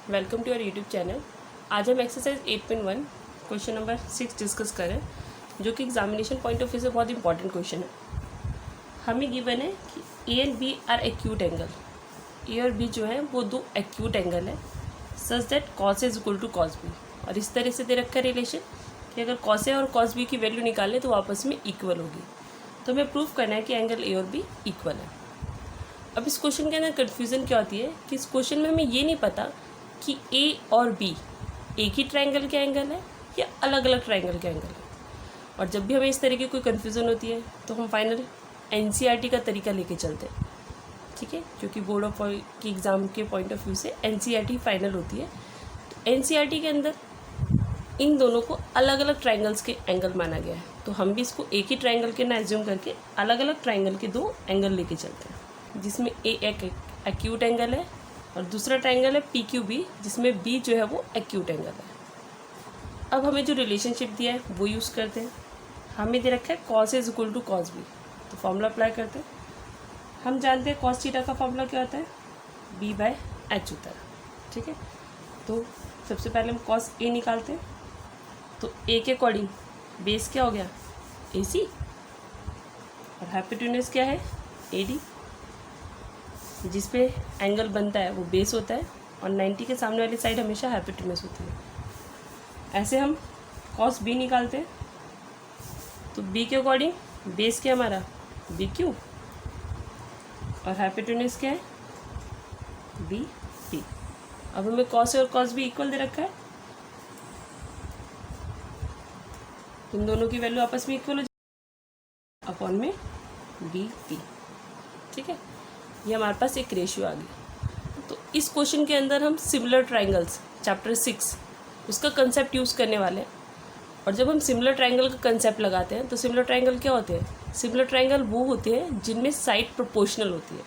Welcome to your YouTube channel. आज हम exercise 8.1 question number 6 discuss करें, जो कि एग्जामिनेशन पॉइंट ऑफ व्यू से बहुत इंपॉर्टेंट क्वेश्चन है। हमें गिवन है कि A and B are acute angle. A और बी जो है वो दो एक्यूट एंगल है, such that cos is equal to cos B. और इस तरह से दे रखा है रिलेशन कि अगर कॉस ए और कॉस बी की वैल्यू निकालें तो आपस में इक्वल होगी। तो हमें प्रूव करना है कि एंगल ए और बी इक्वल है। अब इस क्वेश्चन के अंदर कन्फ्यूज़न क्या होती है कि इस क्वेश्चन में हमें ये नहीं पता कि ए और बी एक ही ट्रायंगल के एंगल है या अलग अलग ट्रायंगल के एंगल है। और जब भी हमें इस तरह की कोई कन्फ्यूज़न होती है तो हम फाइनल एनसीईआरटी का तरीका लेके चलते हैं, ठीक है, क्योंकि बोर्ड ऑफ की एग्ज़ाम के पॉइंट ऑफ व्यू से एनसीईआरटी फाइनल होती है। तो एनसीईआरटी के अंदर इन दोनों को अलग अलग ट्रायंगल्स के एंगल माना गया है, तो हम भी इसको एक ही ट्रायंगल के ना एज्यूम करके अलग अलग ट्रायंगल के दो एंगल लेके चलते हैं, जिसमें ए एक एक्यूट एंगल है और दूसरा ट्रायंगल है पी क्यू बी, जिसमें बी जो है वो एक्यूट एंगल है। अब हमें जो रिलेशनशिप दिया है वो यूज़ करते हैं। हमें दे रखा है cos is equal to cos B, तो फॉर्मूला अप्लाई करते हैं। हम जानते हैं कॉस थीटा का फॉर्मूला क्या होता है, बी बाय एच होता है, ठीक है। तो सबसे पहले हम कॉस ए निकालते हैं। तो ए के अकॉर्डिंग बेस क्या हो गया, ए सी, और हाइपोटेन्यूज क्या है, ए डी। जिस पे एंगल बनता है वो बेस होता है और 90 के सामने वाली साइड हमेशा हाइपोटेन्यूज होती है। ऐसे हम कॉस बी निकालते हैं। तो बी के अकॉर्डिंग बेस क्या हमारा, बी क्यू, और हाइपोटेन्यूज क्या है, बी पी। अब हमें कॉस ए और कॉस बी इक्वल दे रखा है, इन दोनों की वैल्यू आपस में इक्वल हो जाए अपॉन में बी पी, ठीक है। ये हमारे पास एक रेशियो आ गया। तो इस क्वेश्चन के अंदर हम सिमिलर ट्रायंगल्स चैप्टर 6 उसका कंसेप्ट यूज़ करने वाले हैं। और जब हम सिमिलर ट्रायंगल का कंसेप्ट लगाते हैं तो सिमिलर ट्रायंगल क्या होते हैं, सिमिलर ट्रायंगल वो होते हैं जिनमें साइड प्रोपोर्शनल होती है।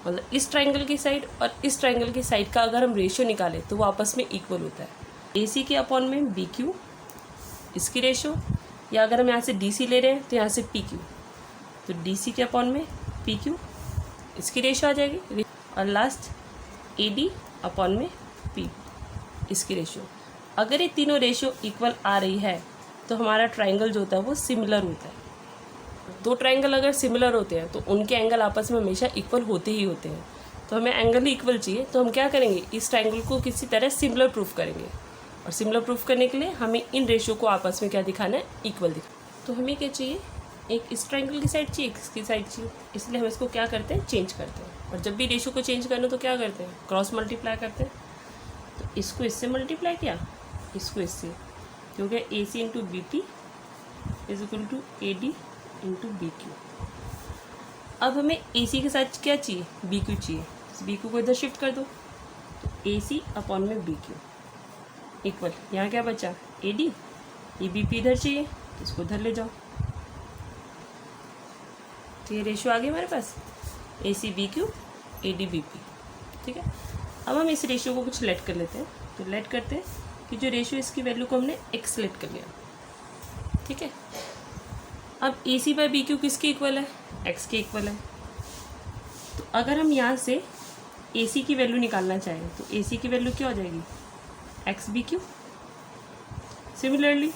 मतलब इस ट्रायंगल की साइड और इस ट्रायंगल की साइड का अगर हम रेशियो निकालें तो वो आपस में इक्वल होता है। ए सी के अपॉन में बी क्यू इसकी रेशियो, या अगर हम यहाँ से डी सी ले रहे हैं तो यहाँ से पी क्यू, तो डी सी के अपॉन में पी क्यू इसकी रेशियो आ जाएगी। और लास्ट ए डी अपॉन में पी इसकी रेशियो। अगर ये तीनों रेशियो इक्वल आ रही है तो हमारा ट्रायंगल जो होता है वो सिमिलर होता है। दो ट्रायंगल अगर सिमिलर होते हैं तो उनके एंगल आपस में हमेशा इक्वल होते ही होते हैं। तो हमें एंगल ही इक्वल चाहिए, तो हम क्या करेंगे, इस ट्रायंगल को किसी तरह सिमिलर प्रूफ करेंगे। और सिमिलर प्रूफ करने के लिए हमें इन रेशियो को आपस में क्या दिखाना है, इक्वल दिखाना। तो हमें क्या चाहिए, एक इस ट्रायंगल की साइड चाहिए, एक इसकी साइड चाहिए, इसलिए हम इसको क्या करते हैं, चेंज करते हैं। और जब भी रेशियो को चेंज करना तो क्या करते हैं, क्रॉस मल्टीप्लाई करते हैं। तो इसको इससे मल्टीप्लाई किया, इसको इससे, क्योंकि A C into B P is equal to A D into B Q. अब हमें ए सी के साथ क्या चाहिए, बी क्यू चाहिए, बी क्यू को इधर शिफ्ट कर दो। तो ए सी अपॉन में बी क्यू इक्वल, यहाँ क्या बचा, ए डी, ये बी पी इधर चाहिए तो इसको इधर ले जाओ। तो ये रेशियो आ गई हमारे पास, A C B Q A D B P, ठीक है। अब हम इस रेशियो को कुछ लेट कर लेते हैं। तो लेट करते हैं कि जो रेशियो इसकी वैल्यू को हमने एक्स लेट कर लिया, ठीक है। अब ए सी बाई बी क्यू किसके इक्वल है, एक्स के इक्वल है। तो अगर हम यहाँ से ए सी की वैल्यू निकालना चाहें तो ए सी की वैल्यू क्या हो जाएगी, एक्स बी क्यू। सिमिलरली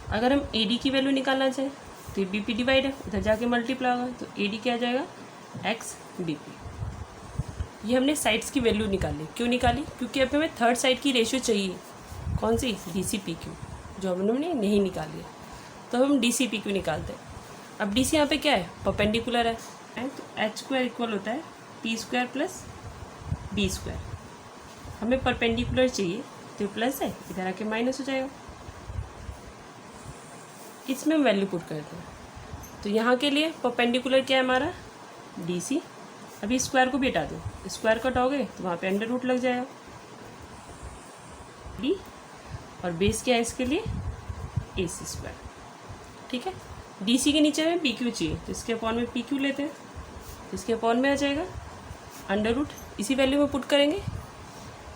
अगर हम ए डी की वैल्यू निकालना चाहें तो बी पी डिवाइड है, उधर जाके मल्टीप्लाई होगा, तो ए डी क्या आ जाएगा, एक्स बी पी। ये हमने साइड्स की वैल्यू निकाली। क्यों निकाली, क्योंकि अब हमें थर्ड साइड की रेशियो चाहिए, कौन सी, डी सी पी क्यू, जो हमने नहीं निकाली है। तो हम डी सी पी क्यू निकालते हैं। अब डी सी यहाँ पे क्या है, परपेंडिकुलर है, तो एच स्क्वायर इक्वल होता है P square plus B square. हमें परपेंडिकुलर चाहिए तो प्लस है, इधर आके माइनस हो जाएगा। इसमें हम वैल्यू पुट करते हैं। तो यहाँ के लिए परपेंडिकुलर क्या है हमारा, डी सी। अभी स्क्वायर को भी हटा दो, स्क्वायर कटाओगे तो वहाँ पे अंडर रूट लग जाएगा, डी, और बेस क्या है इसके लिए, ए सी स्क्वायर, ठीक है। डी सी के नीचे हमें पी क्यू चाहिए, तो इसके अपॉन में पी क्यू लेते हैं, तो इसके अपॉन में आ जाएगा अंडर रूट, इसी वैल्यू में पुट करेंगे।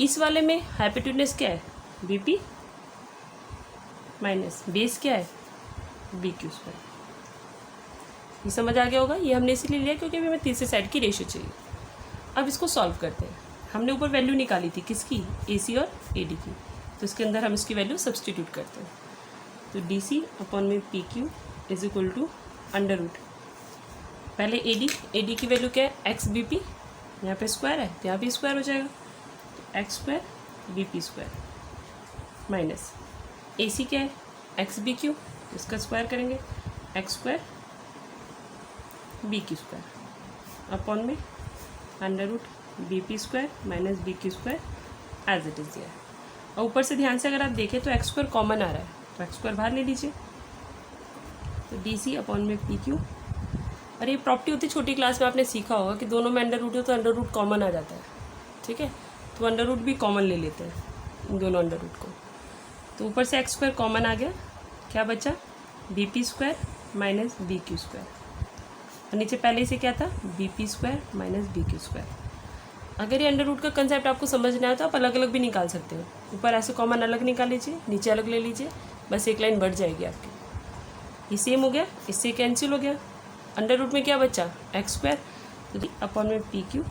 इस वाले में हाइपोटेन्यूज क्या है, बी पी माइनस बेस क्या है, बी क्यू स्क्वायर। ये समझ आ गया होगा। ये हमने इसीलिए लिया क्योंकि अभी हमें तीसरी साइड की रेशियो चाहिए। अब इसको सॉल्व करते हैं। हमने ऊपर वैल्यू निकाली थी किसकी, AC और AD की, तो इसके अंदर हम इसकी वैल्यू सब्सटीट्यूट करते हैं। तो DC अपॉन में PQ is equal to under root, पहले AD की वैल्यू क्या है XBP, यहाँ पे स्क्वायर है तो यहाँ भी स्क्वायर हो जाएगा, तो x square BP square minus AC क्या है XBQ, इसका स्क्वायर करेंगे x square BQ square upon में under root BP square minus BQ square as it is दिया है। और ऊपर से ध्यान से अगर आप देखें तो x स्क्वायर कॉमन आ रहा है, तो x स्क्वायर बाहर ले लीजिए, तो DC अपॉन में PQ। और ये प्रॉपर्टी होती है छोटी क्लास में आपने सीखा होगा कि दोनों में अंडर रूट हो तो अंडर रूट कॉमन आ जाता है, ठीक है, तो अंडर रूट भी कॉमन ले लेते हैं इन दोनों अंडर रूट को। तो ऊपर से x स्क्वायर कॉमन आ गया, क्या बचा BP square minus BQ square, और नीचे पहले से क्या था BP square minus BQ square. अगर ये अंडर रूट का कंसेप्ट आपको समझ नहीं आया तो आप अलग अलग भी निकाल सकते हो, ऊपर ऐसे कॉमन अलग निकाल लीजिए, नीचे अलग ले लीजिए, बस एक लाइन बढ़ जाएगी आपकी। ये सेम हो गया, इससे कैंसिल हो गया, अंडर रूट में क्या बचा x स्क्वायर, तो अपॉन में PQ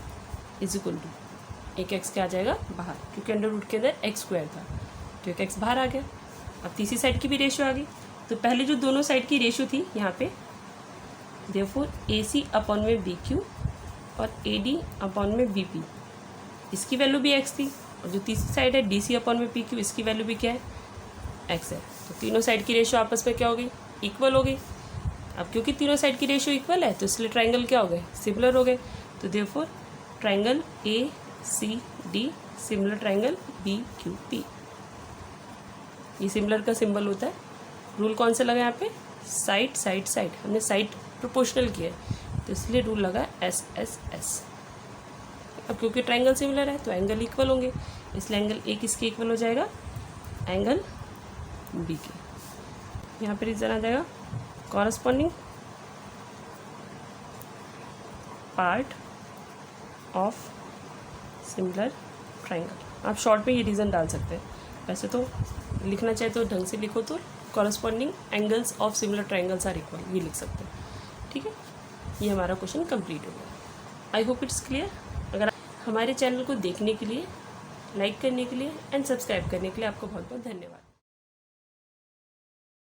इज इक्वल टू एक x क्या आ जाएगा बाहर, क्योंकि अंडर रूट के अंदर x स्क्वायर था तो एक x बाहर आ गया। अब तीसरी साइड की भी रेशियो आ गई, तो पहले जो दोनों साइड की रेशियो थी यहाँ पे देयरफॉर AC अपॉन में BQ और AD अपॉन में BP, इसकी वैल्यू भी x थी, और जो तीसरी साइड है DC अपॉन में PQ, इसकी वैल्यू भी क्या है x है। तो तीनों साइड की रेशियो आपस में क्या हो गई इक्वल हो गई। अब क्योंकि तीनों साइड की रेशियो इक्वल है तो इसलिए ट्राइंगल क्या हो गए सिमिलर हो गए, तो therefore triangle ACD similar triangle BQP। ये सिमिलर का सिंबल होता है, रूल कौन सा लगा यहाँ पे साइड साइड साइड, हमने साइड प्रोपोर्शनल किया है तो इसलिए रूल लगा SSS। अब क्योंकि ट्राइंगल सिमिलर है तो एंगल इक्वल होंगे, इसलिए एंगल A किसके इक्वल हो जाएगा एंगल B के। यहाँ पे रीजन आ जाएगा corresponding part of similar triangle. आप शॉर्ट में ये रीज़न डाल सकते हैं, वैसे तो लिखना चाहे तो ढंग से लिखो तो corresponding angles of similar triangles are equal, ये लिख सकते हैं, ठीक है। ये हमारा क्वेश्चन कंप्लीट हो गया। I hope it's clear. अगर हमारे चैनल को देखने के लिए, लाइक करने के लिए एंड सब्सक्राइब करने के लिए आपको बहुत बहुत धन्यवाद।